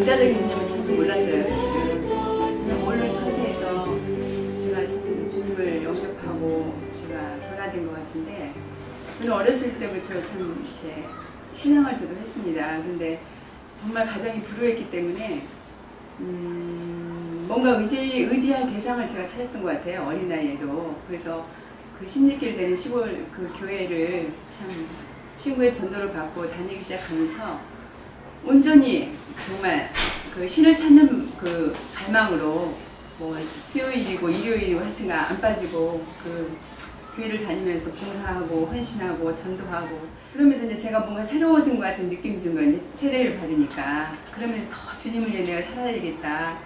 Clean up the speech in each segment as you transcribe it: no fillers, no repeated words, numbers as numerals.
부자적인 개념을 전혀 몰랐어요, 사실은. 그냥 모르는 상태에서 제가 지금 주님을 영접하고 제가 변화된 것 같은데, 저는 어렸을 때부터 참 이렇게 신앙을 저도 했습니다. 그런데 정말 가정이 불우했기 때문에 뭔가 의지할 대상을 제가 찾았던 것 같아요, 어린 나이에도. 그래서 그 16길 되는 시골 그 교회를 참 친구의 전도를 받고 다니기 시작하면서 온전히 정말 그 신을 찾는 그 갈망으로 뭐 수요일이고 일요일이고 하여튼가 안 빠지고 그 교회를 다니면서 봉사하고 헌신하고 전도하고 그러면서 이제 제가 뭔가 새로워진 것 같은 느낌이 드는 거예요. 세례를 받으니까. 그러면서 더 주님을 위해 내가 살아야겠다.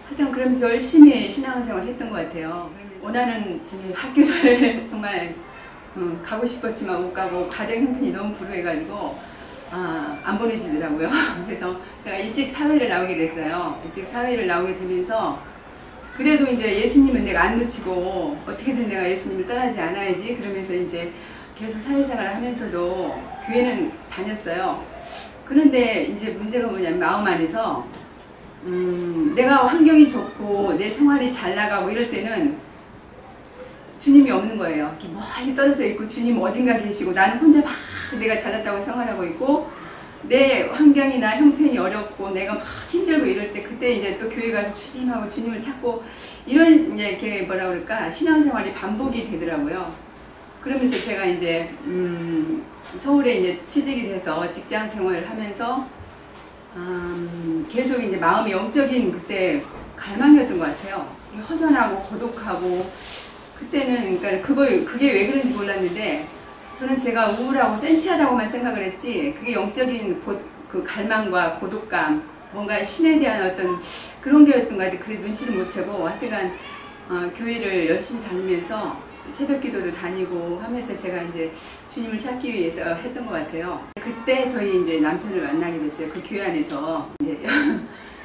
하여튼 그러면서 열심히 신앙생활을 했던 것 같아요. 원하는 저희 학교를 정말 가고 싶었지만 못 가고 가정 형편이 너무 불우해가지고 안 보내주더라고요. 그래서 제가 일찍 사회를 나오게 됐어요. 일찍 사회를 나오게 되면서 그래도 이제 예수님은 내가 안 놓치고 어떻게든 내가 예수님을 떠나지 않아야지 그러면서 이제 계속 사회생활을 하면서도 교회는 다녔어요. 그런데 이제 문제가 뭐냐면 마음 안에서 내가 환경이 좋고 내 생활이 잘 나가고 이럴 때는 주님이 없는 거예요. 이렇게 멀리 떨어져 있고 주님 어딘가 계시고 나는 혼자 막 내가 잘났다고 생활하고 있고 내 환경이나 형편이 어렵고 내가 막 힘들고 이럴 때 그때 이제 또 교회 가서 주님하고 주님을 찾고 이런 이제 이렇게 뭐라 그럴까 신앙생활이 반복이 되더라고요. 그러면서 제가 이제 서울에 이제 취직이 돼서 직장 생활을 하면서 계속 이제 마음이 영적인 그때 갈망이었던 것 같아요. 허전하고 고독하고 그때는 그러니까 그게 왜 그런지 몰랐는데 저는 제가 우울하고 센치하다고만 생각을 했지 그게 영적인 그 갈망과 고독감 뭔가 신에 대한 어떤 그런 게였던 것 같아요. 그래 눈치를 못 채고 하여튼간 교회를 열심히 다니면서 새벽 기도도 다니고 하면서 제가 이제 주님을 찾기 위해서 했던 것 같아요. 그때 저희 이제 남편을 만나게 됐어요. 그 교회 안에서 이제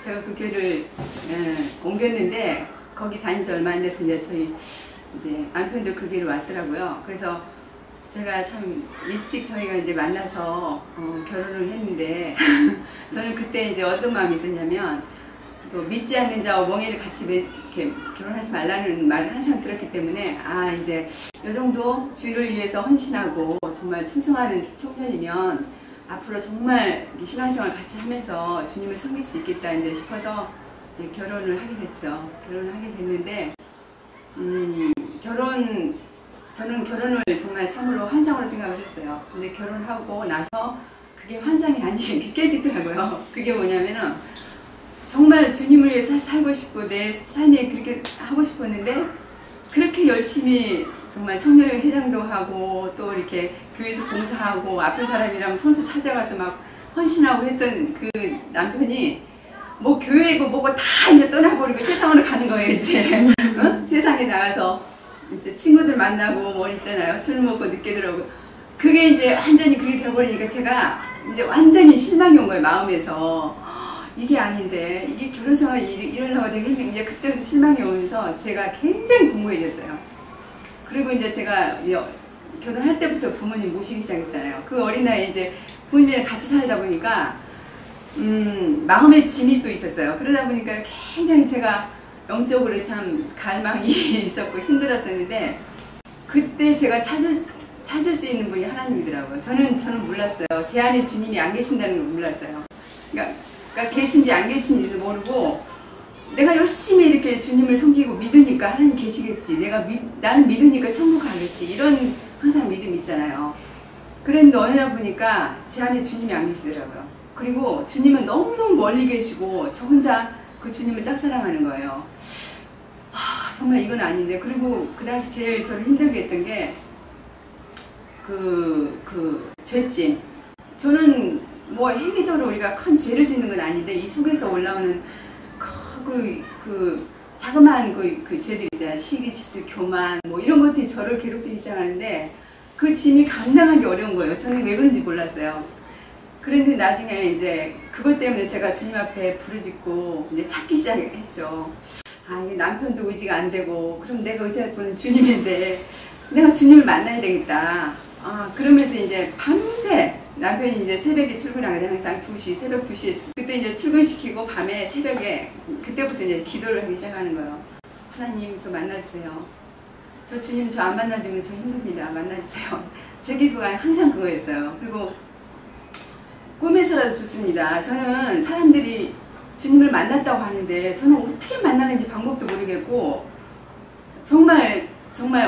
제가 그 교회를 옮겼는데 거기 다닌 지 얼마 안 돼서 이제 저희 이제 남편도 그 교회로 왔더라고요. 그래서 제가 참 일찍 저희가 이제 만나서 결혼을 했는데 저는 그때 이제 어떤 마음이 있었냐면 또 믿지 않는 자와 멍에를 같이 이렇게 결혼하지 말라는 말을 항상 들었기 때문에 이제 이 정도 주의를 위해서 헌신하고 정말 충성하는 청년이면 앞으로 정말 신앙생활 같이 하면서 주님을 섬길 수 있겠다 이제 싶어서 이제 결혼을 하게 됐죠. 결혼을 하게 됐는데 저는 결혼을 정말 참으로 환상으로 생각을 했어요. 근데 결혼하고 나서 그게 환상이 아니게 깨지더라고요. 그게 뭐냐면은 정말 주님을 위해서 살고 싶고 내 삶이 그렇게 하고 싶었는데 그렇게 열심히 정말 청년회 회장도 하고 또 이렇게 교회에서 봉사하고 아픈 사람이라면 손수 찾아가서 막 헌신하고 했던 그 남편이 뭐 교회고 뭐고 다 이제 떠나버리고 세상으로 가는 거예요. 이제 세상에 나가서 이제 친구들 만나고 뭐 있잖아요. 술 먹고 늦게 들어오고 그게 이제 완전히 그렇게 돼버리니까 제가 이제 완전히 실망이 온 거예요. 마음에서 이게 아닌데 이게 결혼생활이 이러려고 되게 힘든 이제 그때부터 실망이 오면서 제가 굉장히 공고해졌어요. 그리고 이제 제가 결혼할 때부터 부모님 모시기 시작했잖아요. 그 어린 나이에 이제 부모님이랑 같이 살다 보니까 마음의 짐이 또 있었어요. 그러다 보니까 굉장히 제가 영적으로 참 갈망이 있었고 힘들었었는데 그때 제가 찾을 수 있는 분이 하나님이더라고요. 저는 몰랐어요. 제 안에 주님이 안 계신다는 걸 몰랐어요. 그러니까 계신지 안 계신지도 모르고 내가 열심히 이렇게 주님을 섬기고 믿으니까 하나님 계시겠지. 나는 믿으니까 천국 가겠지. 이런 항상 믿음 있잖아요. 그랬는데 어느 날 보니까 제 안에 주님이 안 계시더라고요. 그리고 주님은 너무너무 멀리 계시고 저 혼자 그 주님을 짝사랑하는 거예요. 정말 이건 아닌데. 그리고 그 당시 제일 저를 힘들게 했던 게 그 죄짐. 저는 뭐 행위적으로 우리가 큰 죄를 짓는 건 아닌데 이 속에서 올라오는 그 자그마한 그 죄들 있잖아요. 시기, 질투, 교만 뭐 이런 것들이 저를 괴롭히기 시작하는데 그 짐이 감당하기 어려운 거예요. 저는 왜 그런지 몰랐어요. 그런데 나중에 이제 그것 때문에 제가 주님 앞에 부르짖고 이제 찾기 시작했죠. 이게 남편도 의지가 안 되고 그럼 내가 의지할 분은 주님인데 내가 주님을 만나야 되겠다. 그러면서 이제 밤새 남편이 이제 새벽에 출근하거든요. 항상 2시, 새벽 2시. 그때 이제 출근시키고 밤에 새벽에 그때부터 이제 기도를 하기 시작하는 거예요. 하나님, 저 만나주세요. 저 주님 저 안 만나주면 저 힘듭니다. 만나주세요. 제 기도가 항상 그거였어요. 그리고 꿈에서라도 좋습니다. 저는 사람들이 주님을 만났다고 하는데 저는 어떻게 만나는지 방법도 모르겠고 정말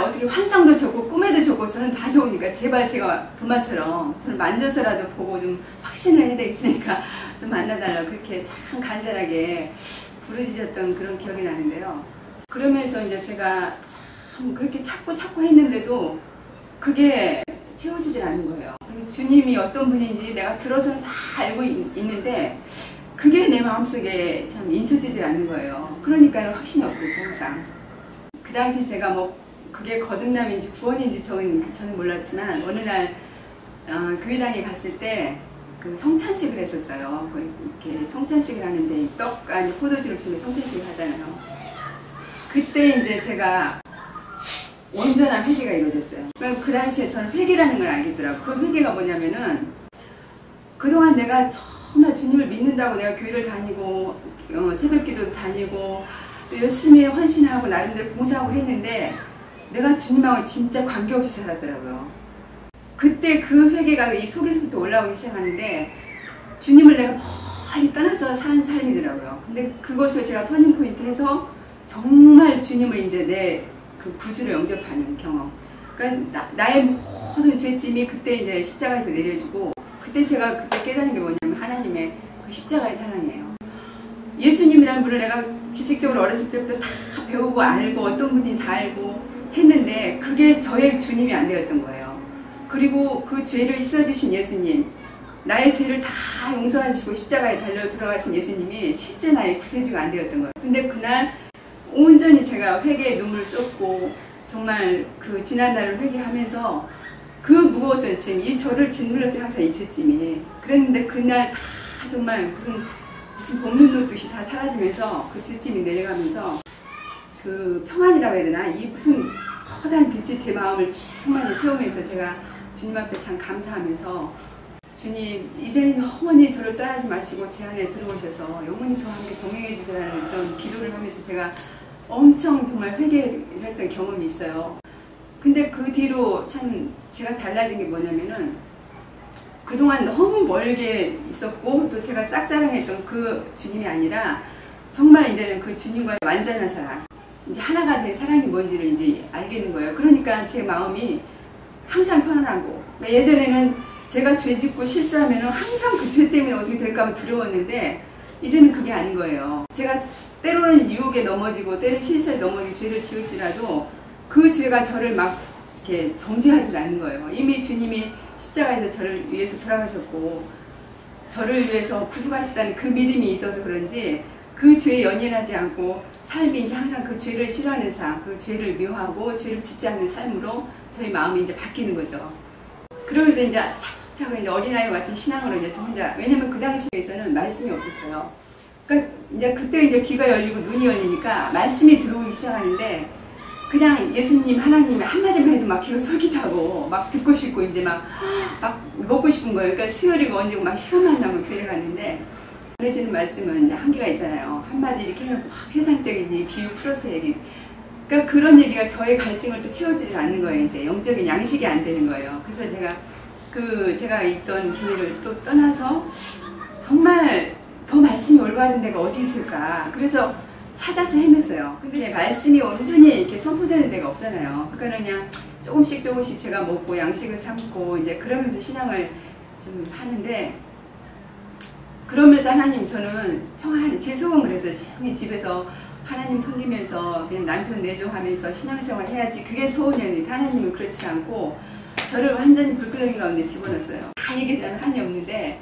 어떻게 환상도 좋고 꿈에도 좋고 저는 다 좋으니까 제발 제가 도마처럼 저를 만져서라도 보고 좀 확신을 해야 되겠으니까 좀 만나달라고 그렇게 참 간절하게 부르짖었던 그런 기억이 나는데요. 그러면서 이제 제가 참 그렇게 찾고 했는데도 그게 채워지질 않는 거예요. 주님이 어떤 분인지 내가 들어서는 다 알고 있는데 그게 내 마음속에 참 인쳐지질 않는 거예요. 그러니까 확신이 없어요, 항상. 그 당시 제가 뭐 그게 거듭남인지 구원인지 저는 몰랐지만 어느 날 교회당에 갔을 때 그 성찬식을 했었어요. 이렇게 성찬식을 하는데 떡 아니 포도주를 주면 성찬식을 하잖아요. 그때 이제 제가 온전한 회개가 이루어졌어요. 그러니까 그 당시에 저는 회개라는 걸 알겠더라고요. 그 회개가 뭐냐면은 그동안 내가 정말 주님을 믿는다고 내가 교회를 다니고 새벽기도 다니고 또 열심히 헌신하고 나름대로 봉사하고 했는데 내가 주님하고 진짜 관계없이 살았더라고요. 그때 그 회개가 이 속에서부터 올라오기 시작하는데 주님을 내가 멀리 떠나서 산 삶이더라고요. 근데 그것을 제가 터닝포인트 해서 정말 주님을 이제 내 그 구주로 영접하는 경험. 그러니까 나의 모든 죄짐이 그때 이제 십자가에서 내려지고 그때 제가 그때 깨닫는 게 뭐냐면 하나님의 그 십자가의 사랑이에요. 예수님이라는 분을 내가 지식적으로 어렸을 때부터 다 배우고 알고 어떤 분인지 다 알고 했는데 그게 저의 주님이 안 되었던 거예요. 그리고 그 죄를 씻어주신 예수님, 나의 죄를 다 용서하시고 십자가에 달려 돌아가신 예수님이 실제 나의 구세주가 안 되었던 거예요. 근데 그날 온전히 제가 회개의 눈물을 쏟고 정말 그 지난날을 회개하면서 그 무거웠던 짐, 이 저를 짓눌렀어요. 항상 이 죄짐이. 그랬는데 그날 다 정말 무슨 봄눈 녹듯이 다 사라지면서 그 죄짐이 내려가면서 그 평안이라고 해야 되나? 이 무슨 커다란 빛이 제 마음을 충만히 채우면서 제가 주님 앞에 참 감사하면서 주님 이제는 영원히 저를 떠나지 마시고 제 안에 들어오셔서 영원히 저와 함께 동행해 주세요라는 그런 기도를 하면서 제가 엄청 정말 회개를 했던 경험이 있어요. 근데 그 뒤로 참 제가 달라진 게 뭐냐면은 그동안 너무 멀게 있었고 또 제가 싹사랑했던 그 주님이 아니라 정말 이제는 그 주님과의 완전한 사랑, 이제 하나가 된 사랑이 뭔지를 이제 알겠는 거예요. 그러니까 제 마음이 항상 편안하고, 그러니까 예전에는 제가 죄 짓고 실수하면은 항상 그 죄 때문에 어떻게 될까 두려웠는데 이제는 그게 아닌 거예요. 제가 때로는 유혹에 넘어지고 때로는 실수에 넘어지고 죄를 지을지라도 그 죄가 저를 막 이렇게 정죄하지 않는 거예요. 이미 주님이 십자가에서 저를 위해서 돌아가셨고 저를 위해서 구속하시다는 그 믿음이 있어서 그런지 그 죄에 연연하지 않고 삶이 이제 항상 그 죄를 싫어하는 삶, 그 죄를 미워하고 죄를 짓지 않는 삶으로 저희 마음이 이제 바뀌는 거죠. 그러면서 이제 차근차근 이제 어린아이 같은 신앙으로 이제 저 혼자, 왜냐면 그 당시에서는 말씀이 없었어요. 그러니까 이제 그때 이제 귀가 열리고 눈이 열리니까 말씀이 들어오기 시작하는데 그냥 예수님, 하나님 한마디만 해도 막 귀가 솔깃하고 막 듣고 싶고 이제 막 먹고 싶은 거예요. 그러니까 수요일이고 언제고 막 시간만 나면 교회를 갔는데 전해지는 말씀은 한계가 있잖아요. 한마디 이렇게 해놓고 막 세상적인 비유 풀어서 얘기. 그러니까 그런 얘기가 저의 갈증을 또 채워주지 않는 거예요. 이제 영적인 양식이 안 되는 거예요. 그래서 제가 있던 교회를 또 떠나서 정말 더 말씀이 올바른 데가 어디 있을까. 그래서 찾아서 헤맸어요. 근데 말씀이 온전히 이렇게 선포되는 데가 없잖아요. 그러니까 그냥 조금씩 제가 먹고 양식을 삼고 이제 그러면서 신앙을 좀 하는데, 그러면서 하나님 저는 평안히 재소금을 해서 조용히 집에서 하나님 섬기면서 그냥 남편 내조하면서 신앙생활 해야지 그게 소원이었는데 하나님은 그렇지 않고 저를 완전히 불구덩이 가운데 집어넣었어요. 다 얘기하자면 한이 없는데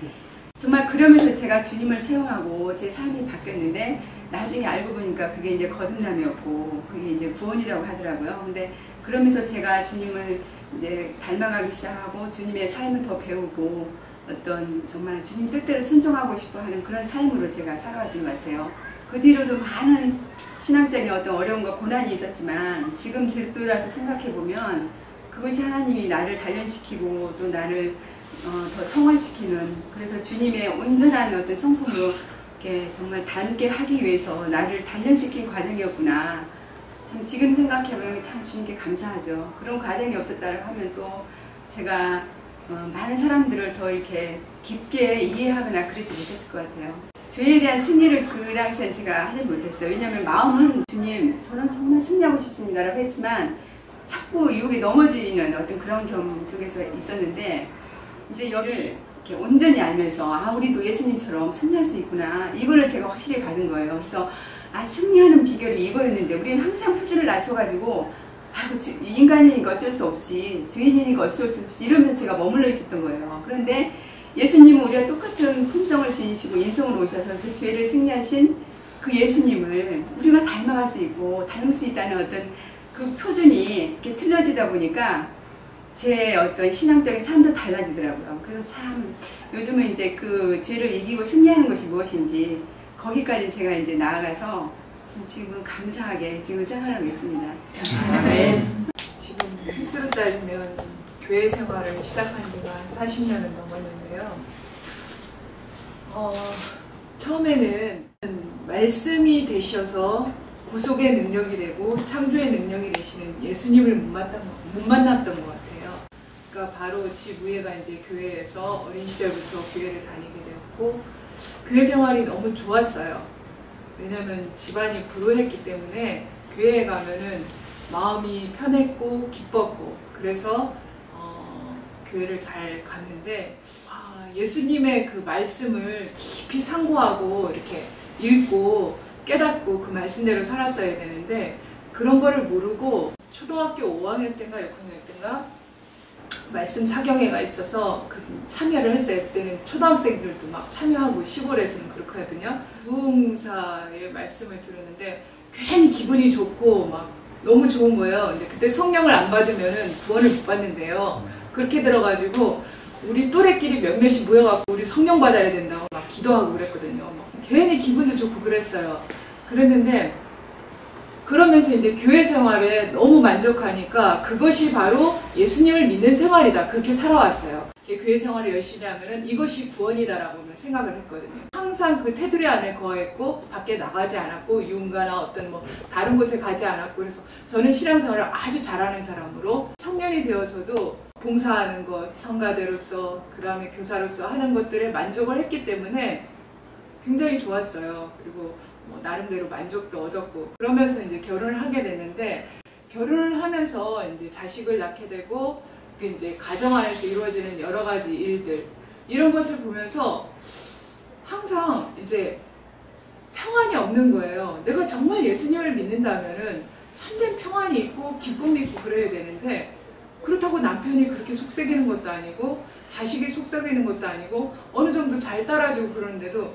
정말 그러면서 제가 주님을 체험하고 제 삶이 바뀌었는데 나중에 알고 보니까 그게 이제 거듭남이었고 그게 이제 구원이라고 하더라고요. 근데 그러면서 제가 주님을 이제 닮아가기 시작하고 주님의 삶을 더 배우고 어떤 정말 주님 뜻대로 순종하고 싶어 하는 그런 삶으로 제가 살아왔던 것 같아요. 그 뒤로도 많은 신앙적인 어떤 어려움과 고난이 있었지만 지금 뒤돌아서 생각해 보면 그것이 하나님이 나를 단련시키고 또 나를 더 성화시키는, 그래서 주님의 온전한 어떤 성품으로 이렇게 정말 닮게 하기 위해서 나를 단련시킨 과정이었구나. 참 지금 생각해보면 참 주님께 감사하죠. 그런 과정이 없었다고 하면 또 제가 많은 사람들을 더 이렇게 깊게 이해하거나 그러지 못했을 것 같아요. 죄에 대한 승리를 그 당시엔 제가 하지 못했어요. 왜냐하면 마음은 주님 저는 정말 승리하고 싶습니다 라고 했지만 자꾸 유혹에 넘어지는 어떤 그런 경험 속에서 있었는데, 이제 이를 이렇게 온전히 알면서 우리도 예수님처럼 승리할 수 있구나, 이거를 제가 확실히 받은 거예요. 그래서 승리하는 비결이 이거였는데 우리는 항상 표준을 낮춰가지고 인간이니까 어쩔 수 없지, 죄인이니까 어쩔 수 없지 이러면서 제가 머물러 있었던 거예요. 그런데 예수님은 우리가 똑같은 품성을 지니시고 인성으로 오셔서 그 죄를 승리하신 그 예수님을 우리가 닮아갈 수 있고 닮을 수 있다는 어떤 그 표준이 이렇게 틀려지다 보니까 제 어떤 신앙적인 삶도 달라지더라고요. 그래서 참 요즘은 이제 그 죄를 이기고 승리하는 것이 무엇인지 거기까지 제가 이제 나아가서 참 지금은 감사하게 지금 생활하고 있습니다. 네. 지금 횟수로 따지면 교회 생활을 시작한 지가 한 40년은 넘었는데요. 처음에는 말씀이 되셔서 구속의 능력이 되고 창조의 능력이 되시는 예수님을 못 만났던 것 같아요. 그러니까 바로 집 우애가 이제 교회에서 어린 시절부터 교회를 다니게 되었고, 교회 생활이 너무 좋았어요. 왜냐하면 집안이 불우했기 때문에 교회에 가면은 마음이 편했고 기뻤고, 그래서 교회를 잘 갔는데 예수님의 그 말씀을 깊이 상고하고 이렇게 읽고 깨닫고 그 말씀대로 살았어야 되는데, 그런 거를 모르고 초등학교 5학년 때인가 6학년 때인가 말씀 사경회가 있어서 참여를 했어요. 그때는 초등학생들도 막 참여하고 시골에서는 그렇거든요. 부흥사의 말씀을 들었는데 괜히 기분이 좋고 막 너무 좋은 거예요. 근데 그때 성령을 안 받으면 구원을 못 받는데요. 그렇게 들어가지고 우리 또래끼리 몇몇이 모여갖고 우리 성령 받아야 된다고 막 기도하고 그랬거든요. 막 괜히 기분도 좋고 그랬어요. 그랬는데 그러면서 이제 교회 생활에 너무 만족하니까 그것이 바로 예수님을 믿는 생활이다, 그렇게 살아왔어요. 교회 생활을 열심히 하면은 이것이 구원이다라고 생각을 했거든요. 항상 그 테두리 안에 거했고 밖에 나가지 않았고 유흥가나 어떤 다른 곳에 가지 않았고, 그래서 저는 신앙생활을 아주 잘하는 사람으로 청년이 되어서도 봉사하는 것, 성가대로서 그 다음에 교사로서 하는 것들에 만족을 했기 때문에 굉장히 좋았어요. 그리고 나름대로 만족도 얻었고, 그러면서 이제 결혼을 하게 됐는데, 결혼을 하면서 이제 자식을 낳게 되고 이제 가정 안에서 이루어지는 여러 가지 일들, 이런 것을 보면서 항상 이제 평안이 없는 거예요. 내가 정말 예수님을 믿는다면은 참된 평안이 있고 기쁨이 있고 그래야 되는데, 그렇다고 남편이 그렇게 속썩이는 것도 아니고 자식이 속썩이는 것도 아니고 어느 정도 잘 따라주고 그러는데도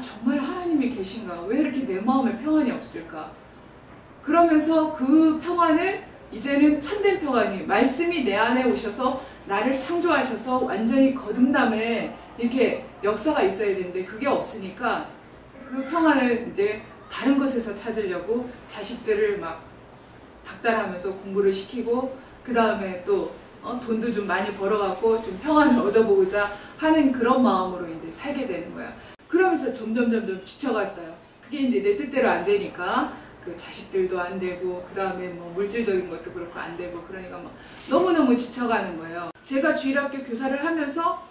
정말 하나님이 계신가? 왜 이렇게 내 마음에 평안이 없을까? 그러면서 그 평안을 이제는 참된 평안이, 말씀이 내 안에 오셔서 나를 창조하셔서 완전히 거듭남에 이렇게 역사가 있어야 되는데 그게 없으니까 그 평안을 이제 다른 것에서 찾으려고 자식들을 막 닥달하면서 공부를 시키고, 그 다음에 또 돈도 좀 많이 벌어갖고 좀 평안을 얻어보고자 하는 그런 마음으로 이제 살게 되는 거야. 그러면서 점점 지쳐갔어요. 그게 이제 내 뜻대로 안 되니까 그 자식들도 안 되고, 그 다음에 물질적인 것도 그렇고 안 되고, 그러니까 너무너무 지쳐가는 거예요. 제가 주일학교 교사를 하면서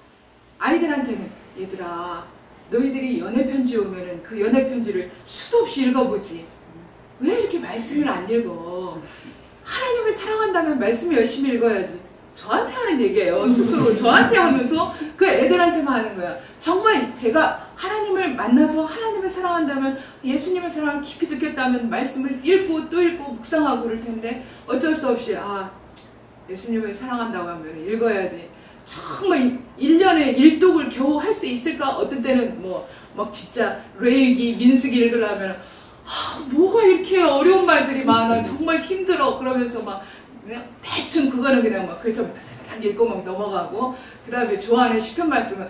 아이들한테는, 얘들아 너희들이 연애편지 오면은 그 연애편지를 수도 없이 읽어보지, 왜 이렇게 말씀을 안 읽어? 하나님을 사랑한다면 말씀을 열심히 읽어야지. 저한테 하는 얘기예요. 스스로 저한테 하면서 그 애들한테만 하는 거야. 정말 제가 하나님을 만나서 하나님을 사랑한다면, 예수님을 사랑을 깊이 느꼈다면 말씀을 읽고 또 읽고 묵상하고 그럴 텐데 어쩔 수 없이 예수님을 사랑한다고 하면 읽어야지. 정말 1년에 1독을 겨우 할 수 있을까? 어떤 때는 막 진짜 레위기, 민수기 읽으려면 뭐가 이렇게 어려운 말들이 많아, 정말 힘들어. 그러면서 그냥 대충 그거는 그냥 글자부터 딱 읽고 넘어가고, 그 다음에 좋아하는 시편 말씀은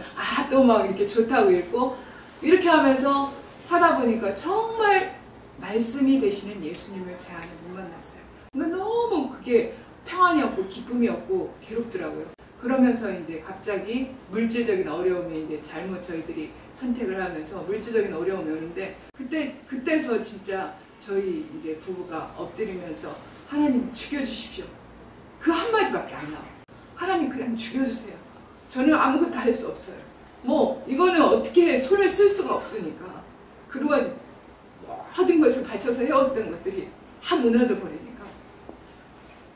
또 이렇게 좋다고 읽고, 이렇게 하면서 하다 보니까 정말 말씀이 되시는 예수님을 제 안에 못 만났어요. 그러니까 너무 그게 평안이 없고 기쁨이 없고 괴롭더라고요. 그러면서 이제 갑자기 물질적인 어려움이 이제 잘못 저희들이 선택을 하면서 물질적인 어려움이 오는데 그때서 진짜 저희 이제 부부가 엎드리면서 하나님 죽여주십시오. 그 한마디밖에 안 나와요. 하나님 그냥 죽여주세요. 저는 아무것도 할 수 없어요. 뭐 이거는 어떻게 손을 쓸 수가 없으니까 그동안 모든 것을 바쳐서 해왔던 것들이 다 무너져 버리니까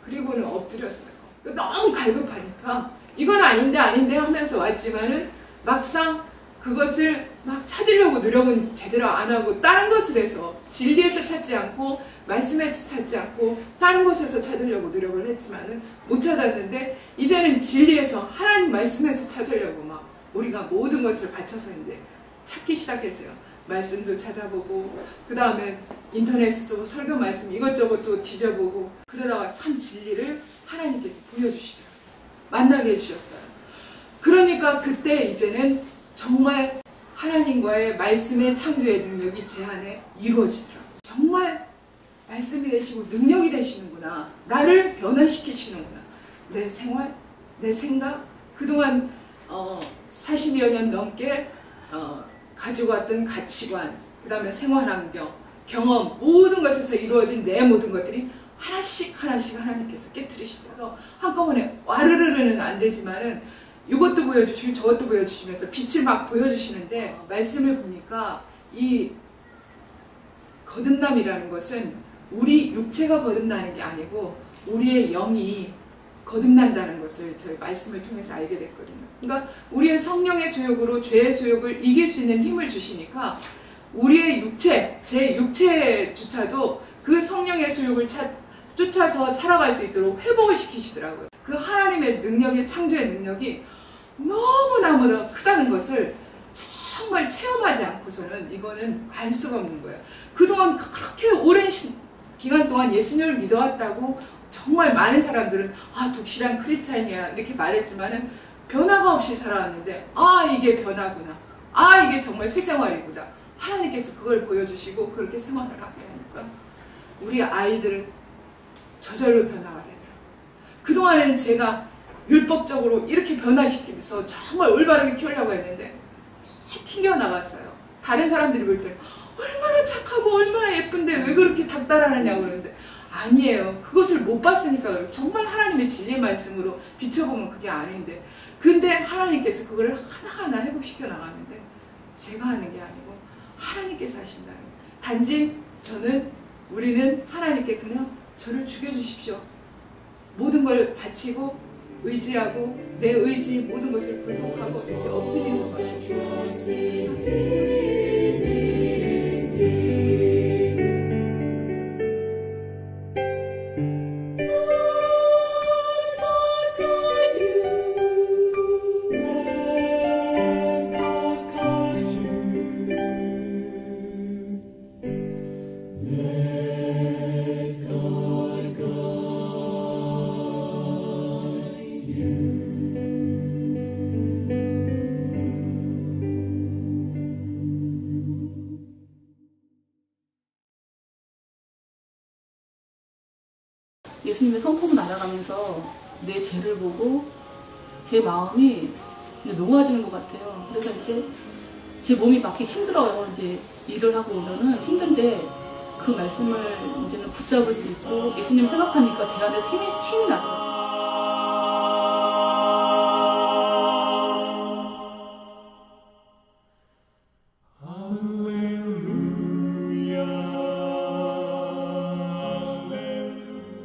그리고는 엎드렸어요. 너무 갈급하니까 이건 아닌데 하면서 왔지만은 막상 그것을 막 찾으려고 노력은 제대로 안 하고 다른 것을 해서 진리에서 찾지 않고 말씀에서 찾지 않고 다른 곳에서 찾으려고 노력을 했지만은 못 찾았는데 이제는 진리에서 하나님 말씀에서 찾으려고 막 우리가 모든 것을 바쳐서 이제 찾기 시작했어요. 말씀도 찾아보고 그 다음에 인터넷에서 설교 말씀 이것저것 또 뒤져보고 그러다가 참 진리를 하나님께서 보여주시더라고요. 만나게 해주셨어요. 그러니까 그때 이제는 정말 하나님과의 말씀의 창조의 능력이 제 안에 이루어지더라고요. 정말 말씀이 되시고 능력이 되시는구나. 나를 변화시키시는구나. 내 생활, 내 생각, 그동안 40여 년 넘게 가지고 왔던 가치관, 그 다음에 생활환경, 경험, 모든 것에서 이루어진 내 모든 것들이 하나씩 하나님께서 깨트리시면서 한꺼번에 와르르르는 안 되지만은 이것도 보여주시고 저것도 보여주시면서 빛을 막 보여주시는데 말씀을 보니까 이 거듭남이라는 것은 우리 육체가 거듭나는 게 아니고 우리의 영이 거듭난다는 것을 저희 말씀을 통해서 알게 됐거든요. 그러니까 우리의 성령의 소욕으로 죄의 소욕을 이길 수 있는 힘을 주시니까 우리의 육체, 제 육체조차도 그 성령의 소욕을 쫓아서 살아갈 수 있도록 회복을 시키시더라고요. 그 하나님의 능력이, 창조의 능력이 너무나무나 크다는 것을 정말 체험하지 않고서는 이거는 알 수가 없는 거예요. 그동안 그렇게 오랜 기간 동안 예수님을 믿어왔다고 정말 많은 사람들은 독실한 크리스찬이야 이렇게 말했지만은 변화가 없이 살아왔는데 이게 변화구나. 이게 정말 새 생활이구나. 하나님께서 그걸 보여주시고 그렇게 생활을 하게 하니까 우리 아이들을 저절로 변화가 되더라고요. 그동안에는 제가 율법적으로 이렇게 변화시키면서 정말 올바르게 키우려고 했는데 튕겨나갔어요. 다른 사람들이 볼 때 얼마나 착하고 얼마나 예쁜데 왜 그렇게 닥달하느냐고 그러는데 아니에요. 그것을 못 봤으니까 정말 하나님의 진리의 말씀으로 비춰보면 그게 아닌데 근데 하나님께서 그걸 하나하나 회복시켜 나가는데 제가 하는 게 아니고 하나님께서 하신다는 거예요. 단지 우리는 하나님께 그냥 저를 죽여주십시오. 모든 걸 바치고 의지하고 내 의지 모든 것을 불복하고 이렇게 엎드리는 거예요. 예수님의 성품을 알아가면서 내 죄를 보고 제 마음이 녹아지는 것 같아요. 그래서 이제 제 몸이 막히 힘들어요. 이제 일을 하고 오면은 힘든데 그 말씀을 이제는 붙잡을 수 있고 예수님 생각하니까 제 안에 힘이 나요.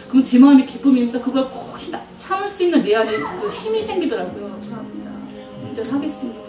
그럼 제 마음이 기쁨이면서 그걸 꼭 참을 수 있는 내 안에 그 힘이 생기더라고요. 죄송합니다. 운전하겠습니다.